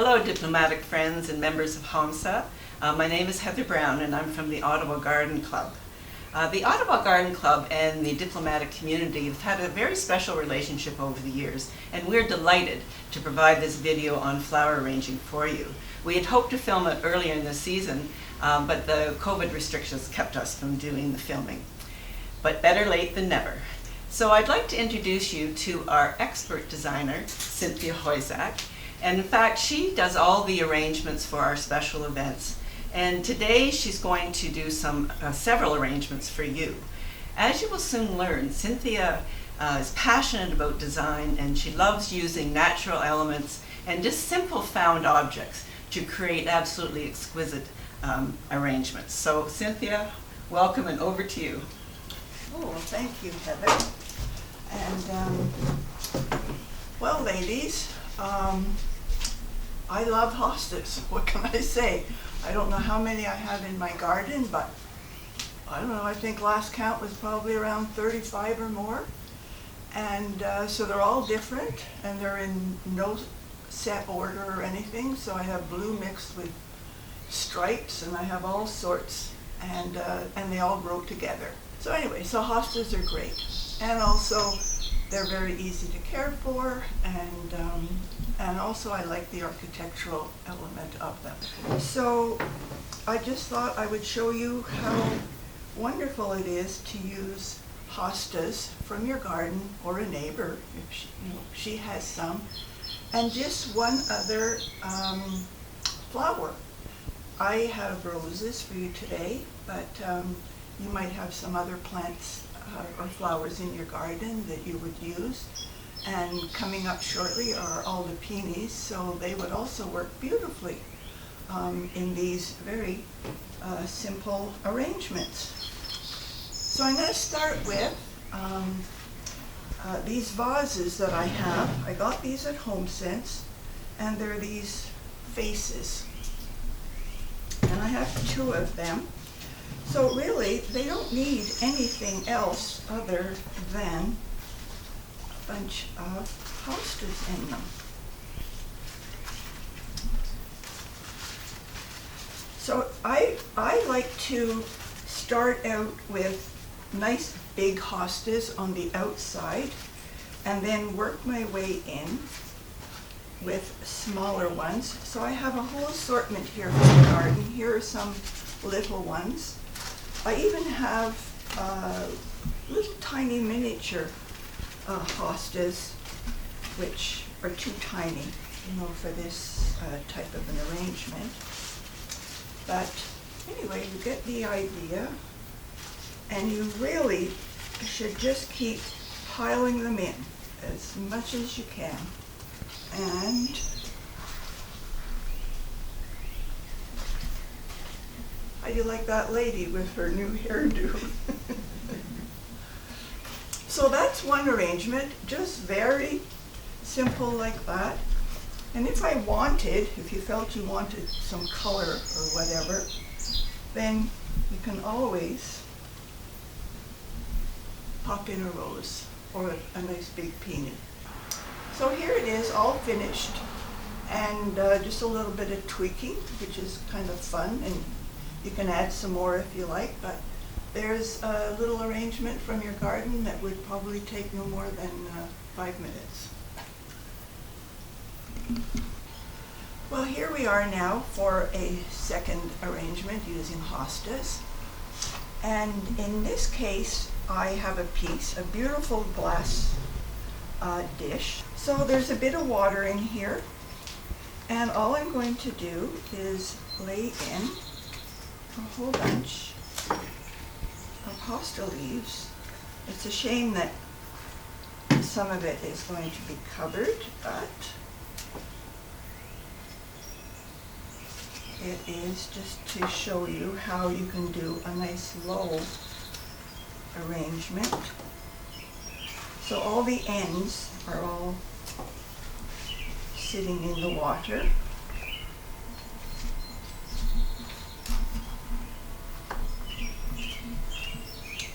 Hello, diplomatic friends and members of HOMSA. My name is Heather Brown and I'm from the Ottawa Garden Club. The Ottawa Garden Club and the diplomatic community have had a very special relationship over the years, and we're delighted to provide this video on flower arranging for you. We had hoped to film it earlier in the season, but the COVID restrictions kept us from doing the filming. But better late than never. So I'd like to introduce you to our expert designer, Cynthia Hoisak. And in fact, she does all the arrangements for our special events. And today she's going to do several arrangements for you. As you will soon learn, Cynthia is passionate about design, and she loves using natural elements and just simple found objects to create absolutely exquisite arrangements. So Cynthia, welcome, and over to you. Oh, well, thank you, Heather. And well, ladies, I love hostas. What can I say? I don't know how many I have in my garden, but I don't know, I think last count was probably around 35 or more. And so they're all different, and they're in no set order or anything. So I have blue mixed with stripes, and I have all sorts, and they all grow together. So anyway, so hostas are great. And also, they're very easy to care for, and also I like the architectural element of them. So I just thought I would show you how wonderful it is to use hostas from your garden or a neighbor, if she has some, and just one other flower. I have roses for you today, but you might have some other plants or flowers in your garden that you would use. And coming up shortly are all the peonies, so they would also work beautifully in these very simple arrangements. So I'm going to start with these vases that I have. I got these at HOMSA, and they're these faces. And I have two of them. So really, they don't need anything else other than a bunch of hostas in them. So I like to start out with nice big hostas on the outside, and then work my way in with smaller ones. So I have a whole assortment here for the garden. Here are some little ones. I even have little tiny miniature hostas, which are too tiny, for this type of an arrangement. But anyway, you get the idea, and you really should just keep piling them in as much as you can. And how do you like that lady with her new hairdo? So that's one arrangement, just very simple like that. And if you felt you wanted some color or whatever, then you can always pop in a rose or a nice big peony. So here it is, all finished, and just a little bit of tweaking, which is kind of fun, and you can add some more if you like, but there's a little arrangement from your garden that would probably take no more than 5 minutes. Well, here we are now for a second arrangement using hostas. And in this case, I have a beautiful glass dish. So there's a bit of water in here, and all I'm going to do is lay in a whole bunch of hosta leaves. It's a shame that some of it is going to be covered, but it is just to show you how you can do a nice low arrangement. So all the ends are all sitting in the water.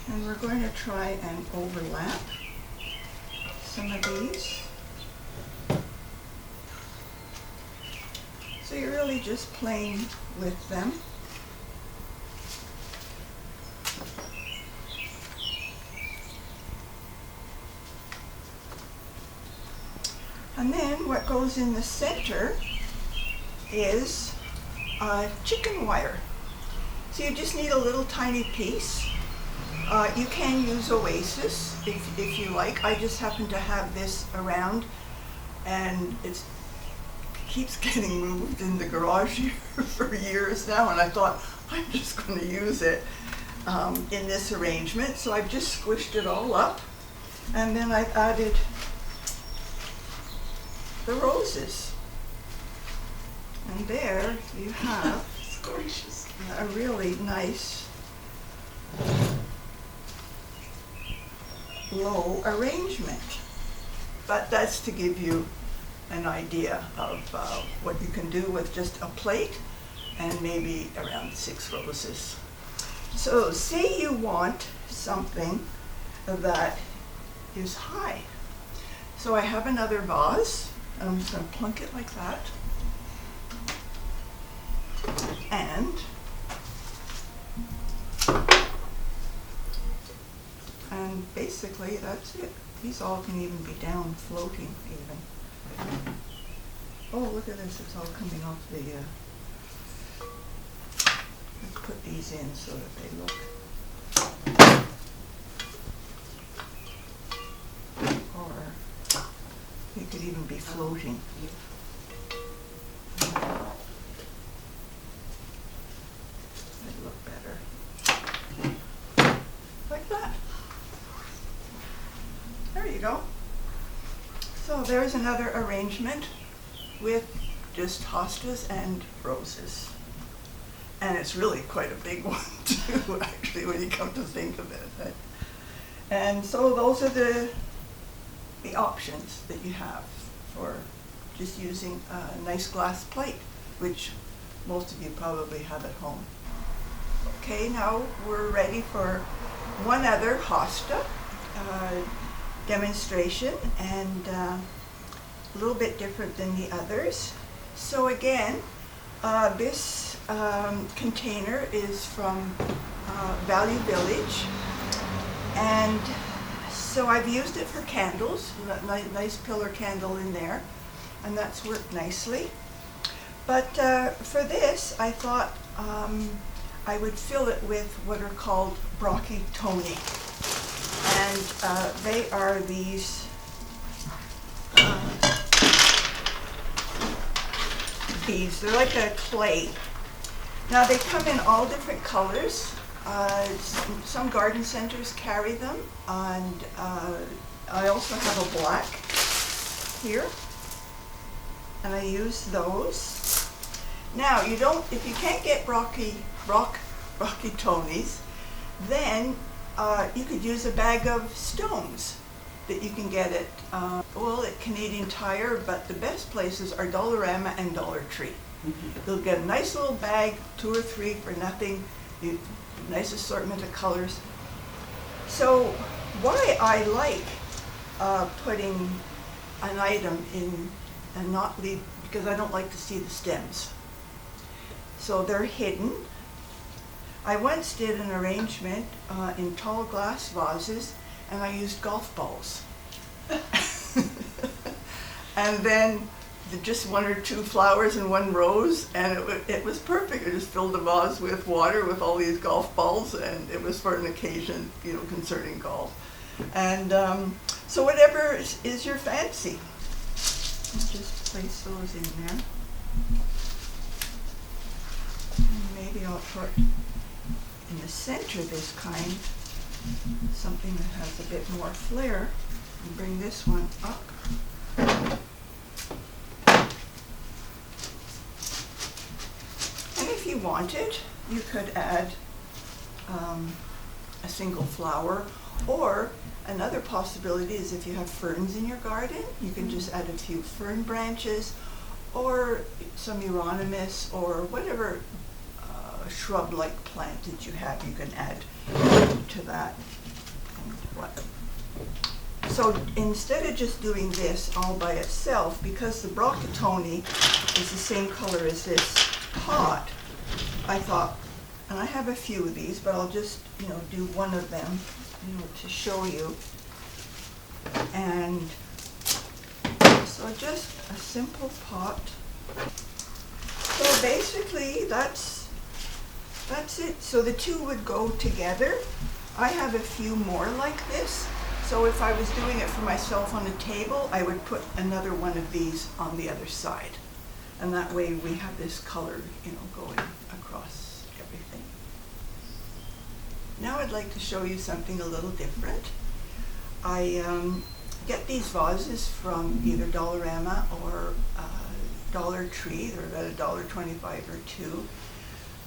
And we're going to try and overlap some of these. So you're really just playing with them. And then what goes in the center is chicken wire. So you just need a little tiny piece. You can use Oasis if you like. I just happen to have this around, and it keeps getting moved in the garage here for years now, and I thought I'm just going to use it in this arrangement. So I've just squished it all up, and then I've added the roses. And there you have a really nice low arrangement. But that's to give you an idea of what you can do with just a plate and maybe around 6 roses. So say you want something that is high. So I have another vase. I'm just going to plunk it like that. And basically that's it. These all can even be down, floating even. Oh, look at this, it's all coming off the, let's put these in so that they look. Or they could even be floating. They'd look better. Like that. There you go. So there's another arrangement with just hostas and roses. And it's really quite a big one too, actually, when you come to think of it. And so those are the options that you have for just using a nice glass plate, which most of you probably have at home. Okay, now we're ready for one other hosta demonstration, and a little bit different than the others. So again, this container is from Value Village, and so I've used it for candles, nice pillar candle in there, and that's worked nicely. But for this, I thought I would fill it with what are called brocchi-toni. And they are these beads. They're like a clay. Now they come in all different colors. Some garden centers carry them, and I also have a black here, and I use those. Now you don't, if you can't get brocchi-tonis, then you could use a bag of stones that you can get at Canadian Tire, but the best places are Dollarama and Dollar Tree. You'll get a nice little bag, 2 or 3 for nothing, nice assortment of colors. So why I like putting an item in and not leave, because I don't like to see the stems. So they're hidden. I once did an arrangement in tall glass vases, and I used golf balls. And then just 1 or 2 flowers in 1 rose, and it was perfect. I just filled the vase with water with all these golf balls, and it was for an occasion, concerning golf. And so whatever is your fancy, just place those in there. And maybe I'll put in the center this kind, something that has a bit more flair, and bring this one up. And if you wanted, you could add a single flower, or another possibility is if you have ferns in your garden, you can just add a few fern branches, or some Euonymus, or whatever shrub-like plant that you have, you can add to that. So instead of just doing this all by itself, because the brocchi-toni is the same color as this pot, I thought, and I have a few of these, but I'll just, do one of them, to show you. And so just a simple pot. So basically, that's it. So the two would go together. I have a few more like this. So if I was doing it for myself on a table, I would put another one of these on the other side. And that way we have this color, going across everything. Now I'd like to show you something a little different. I get these vases from either Dollarama or Dollar Tree. They're about $1.25 or $2.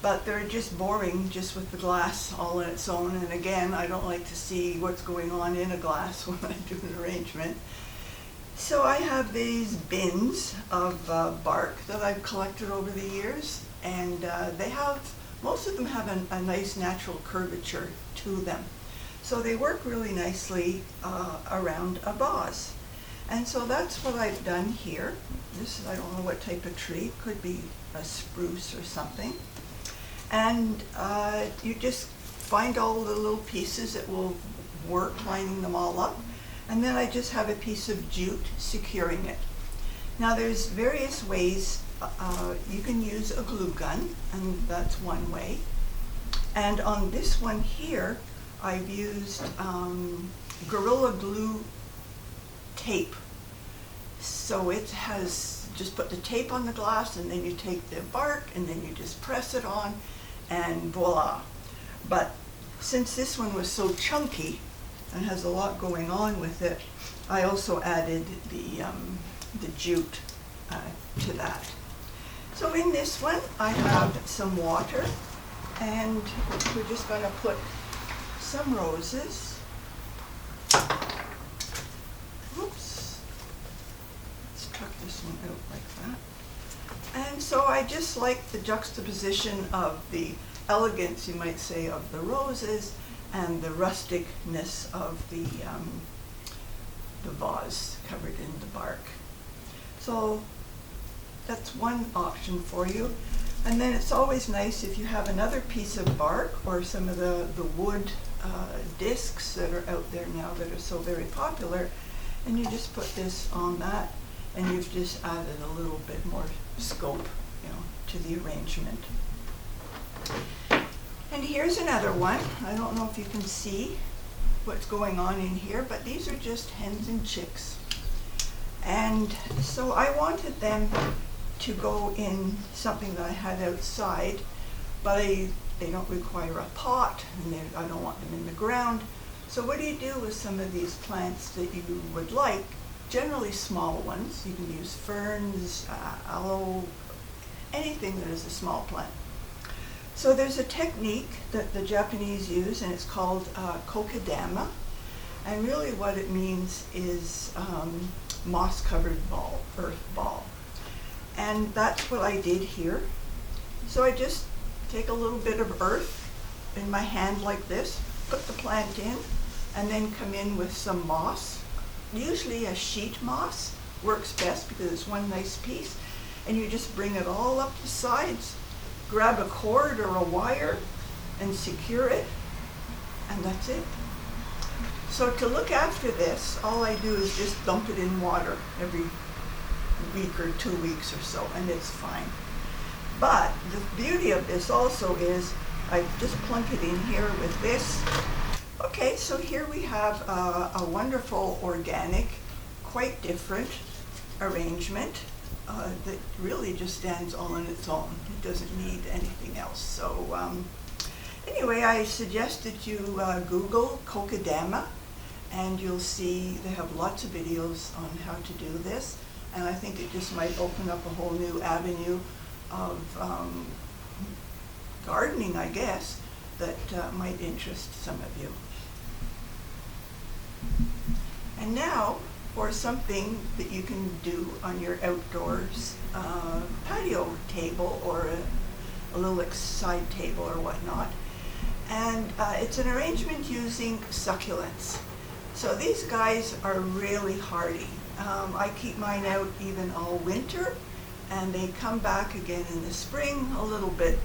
But they're just boring, just with the glass all on its own. And again, I don't like to see what's going on in a glass when I do an arrangement. So I have these bins of bark that I've collected over the years, and most of them have a nice natural curvature to them. So they work really nicely around a vase. And so that's what I've done here. I don't know what type of tree, could be a spruce or something. And you just find all the little pieces that will work, lining them all up. And then I just have a piece of jute securing it. Now there's various ways. You can use a glue gun, and that's one way. And on this one here, I've used Gorilla Glue tape. So it has, just put the tape on the glass, and then you take the bark and then you just press it on, and voila. But since this one was so chunky and has a lot going on with it, I also added the jute to that. So in this one I have some water, and we're just going to put some roses. Oops. Let's tuck this one out like that. And so I just like the juxtaposition of the elegance, you might say, of the roses and the rusticness of the vase covered in the bark. So that's one option for you. And then it's always nice if you have another piece of bark or some of the wood discs that are out there now that are so very popular, and you just put this on that, and you've just added a little bit more scope, to the arrangement. And here's another one. I don't know if you can see what's going on in here, but these are just hens and chicks. And so I wanted them to go in something that I had outside, but they don't require a pot, and I don't want them in the ground. So what do you do with some of these plants that you would like? Generally small ones. You can use ferns, aloe, anything that is a small plant. So there's a technique that the Japanese use, and it's called kokedama. And really what it means is moss-covered ball, earth ball. And that's what I did here. So I just take a little bit of earth in my hand like this, put the plant in, and then come in with some moss. Usually a sheet moss works best because it's one nice piece. And you just bring it all up the sides, grab a cord or a wire and secure it, and that's it. So to look after this, all I do is just dump it in water every week or 2 weeks or so, and it's fine. But the beauty of this also is I just plunk it in here with this. Okay, so here we have a wonderful organic, quite different arrangement that really just stands all on its own. It doesn't need anything else. So anyway, I suggest that you Google kokedama, and you'll see they have lots of videos on how to do this. And I think it just might open up a whole new avenue of gardening, I guess, that might interest some of you. And now for something that you can do on your outdoors patio table or a little side table or whatnot. And it's an arrangement using succulents. So these guys are really hardy. I keep mine out even all winter, and they come back again in the spring, a little bit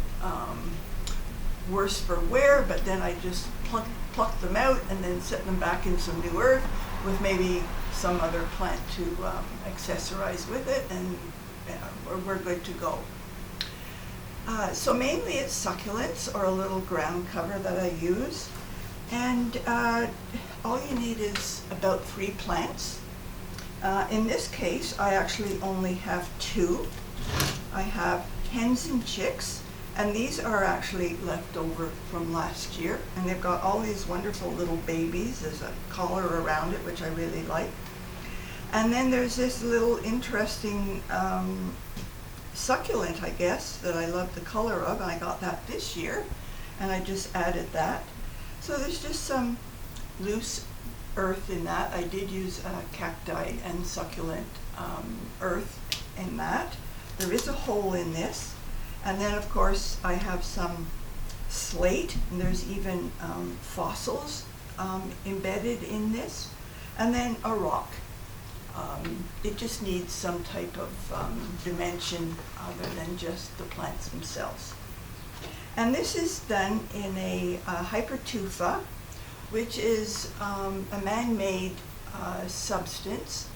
worse for wear, but then I just pluck them out and then set them back in some new earth with maybe some other plant to accessorize with it, and we're good to go. So mainly it's succulents or a little ground cover that I use, and all you need is about 3 plants. In this case, I actually only have 2. I have hens and chicks, and these are actually left over from last year, and they've got all these wonderful little babies. There's a collar around it, which I really like. And then there's this little interesting succulent, I guess, that I love the color of, and I got that this year, and I just added that. So there's just some loose earth in that. I did use cacti and succulent earth in that. There is a hole in this, and then of course I have some slate, and there's even fossils embedded in this, and then a rock. It just needs some type of dimension other than just the plants themselves. And this is done in a hypertufa, which is a man-made substance.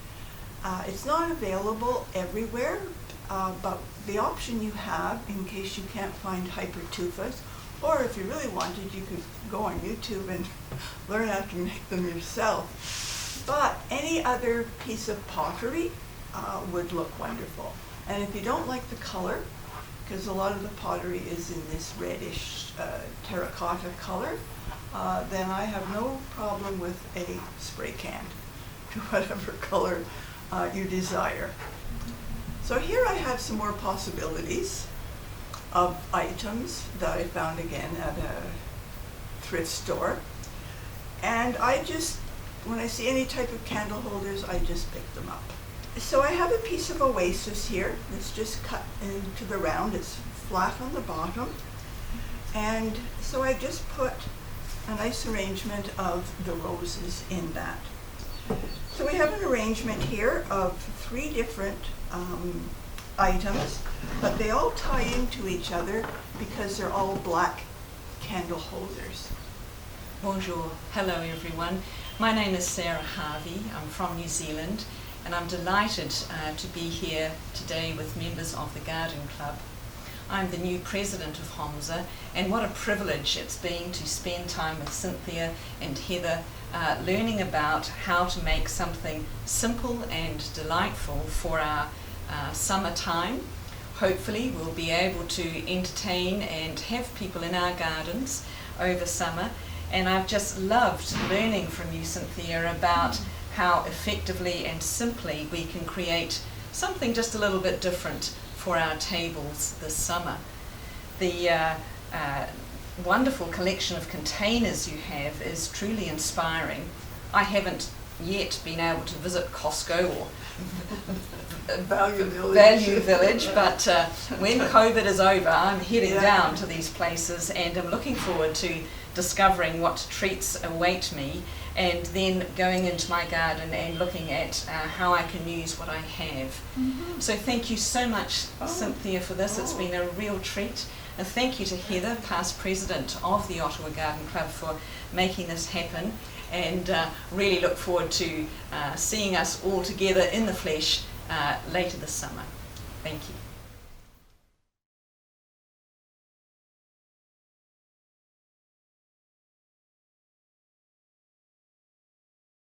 It's not available everywhere, but the option you have in case you can't find hypertufas, or if you really wanted, you could go on YouTube and learn how to make them yourself. But any other piece of pottery would look wonderful. And if you don't like the color, because a lot of the pottery is in this reddish terracotta color, then I have no problem with a spray can to whatever color you desire. So here I have some more possibilities of items that I found again at a thrift store. And I just, when I see any type of candle holders, I just pick them up. So I have a piece of oasis here that's just cut into the round. It's flat on the bottom. And so I just put a nice arrangement of the roses in that. So we have an arrangement here of 3 different items, but they all tie into each other because they're all black candle holders. Bonjour, hello everyone. My name is Sarah Harvey. I'm from New Zealand, and I'm delighted to be here today with members of the Garden Club. I'm the new president of HOMSA, and what a privilege it's been to spend time with Cynthia and Heather learning about how to make something simple and delightful for our summertime. Hopefully we'll be able to entertain and have people in our gardens over summer, and I've just loved learning from you, Cynthia, about how effectively and simply we can create something just a little bit different for our tables this summer. The wonderful collection of containers you have is truly inspiring. I haven't yet been able to visit Costco or Value Village, but when COVID is over, I'm heading down to these places, and I'm looking forward to discovering what treats await me, and then going into my garden and looking at how I can use what I have. Mm-hmm. So thank you so much, Cynthia, for this. It's been a real treat. And thank you to Heather, past president of the Ottawa Garden Club, for making this happen, and really look forward to seeing us all together in the flesh later this summer. Thank you.